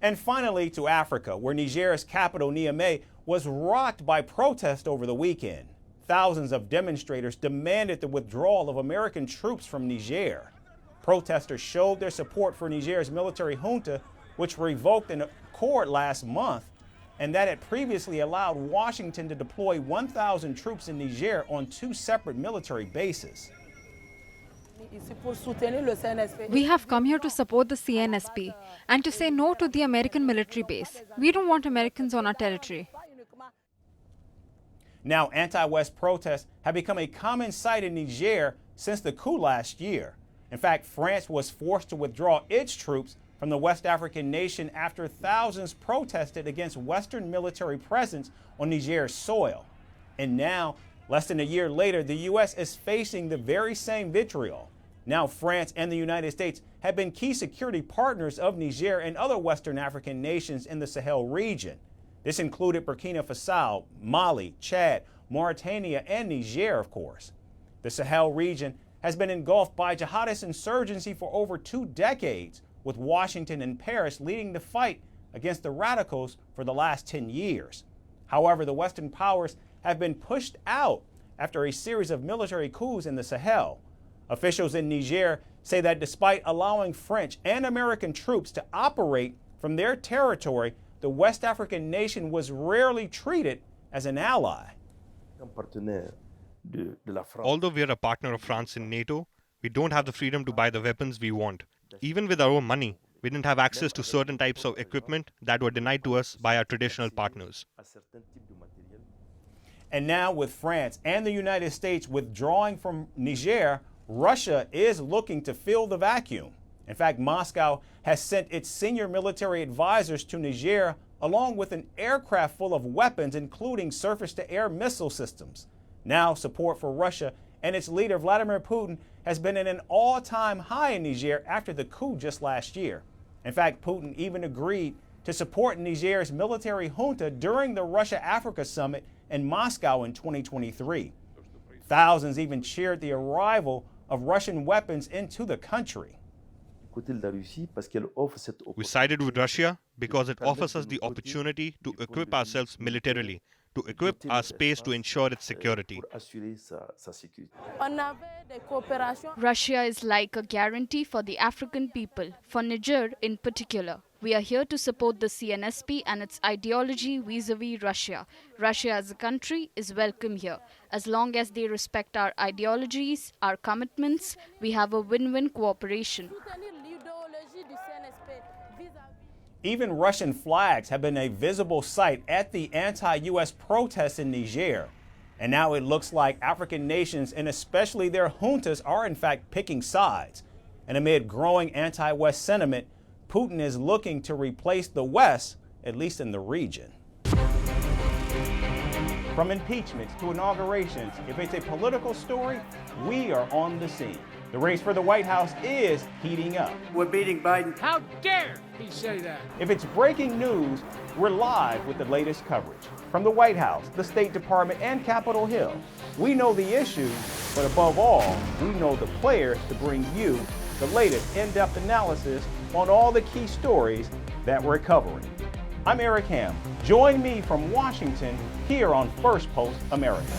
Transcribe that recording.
And finally to Africa, where Niger's capital Niamey was rocked by protest over the weekend. Thousands of demonstrators demanded the withdrawal of American troops from Niger. Protesters showed their support for Niger's military junta, which revoked an accord last month, and that had previously allowed Washington to deploy 1,000 troops in Niger on 2 separate military bases. We have come here to support the CNSP and to say no to the American military base. We don't want Americans on our territory. Now, anti-West protests have become a common sight in Niger since the coup last year. In fact, France was forced to withdraw its troops from the West African nation after thousands protested against Western military presence on Niger's soil. And now, less than a year later, the U.S. is facing the very same vitriol. Now, France and the United States have been key security partners of Niger and other Western African nations in the Sahel region. This included Burkina Faso, Mali, Chad, Mauritania, and Niger, of course. The Sahel region has been engulfed by jihadist insurgency for over 2 decades, with Washington and Paris leading the fight against the radicals for the last 10 years. However, the Western powers have been pushed out after a series of military coups in the Sahel. Officials in Niger say that despite allowing French and American troops to operate from their territory, the West African nation was rarely treated as an ally. Although we are a partner of France in NATO, we don't have the freedom to buy the weapons we want. Even with our own money, we didn't have access to certain types of equipment that were denied to us by our traditional partners. And now, with France and the United States withdrawing from Niger, Russia is looking to fill the vacuum. In fact, Moscow has sent its senior military advisors to Niger along with an aircraft full of weapons, including surface-to-air missile systems. Now, support for Russia and its leader, Vladimir Putin, has been at an all-time high in Niger after the coup just last year. In fact, Putin even agreed to support Niger's military junta during the Russia-Africa summit in Moscow in 2023. Thousands even cheered the arrival of Russian weapons into the country. We sided with Russia because it offers us the opportunity to equip ourselves militarily, to equip our space to ensure its security. Russia is like a guarantee for the African people, for Niger in particular. We are here to support the CNSP and its ideology vis-a-vis Russia. Russia as a country is welcome here. As long as they respect our ideologies, our commitments, we have a win-win cooperation. Even Russian flags have been a visible sight at the anti-U.S. protests in Niger. And now it looks like African nations, and especially their juntas, are in fact picking sides. And amid growing anti-West sentiment, Putin is looking to replace the West, at least in the region. From impeachments to inaugurations, if it's a political story, we are on the scene. The race for the White House is heating up. We're beating Biden. How dare he say that? If it's breaking news, we're live with the latest coverage. From the White House, the State Department, and Capitol Hill, we know the issues, but above all, we know the players to bring you the latest in-depth analysis on all the key stories that we're covering. I'm Eric Ham. Join me from Washington here on First Post America.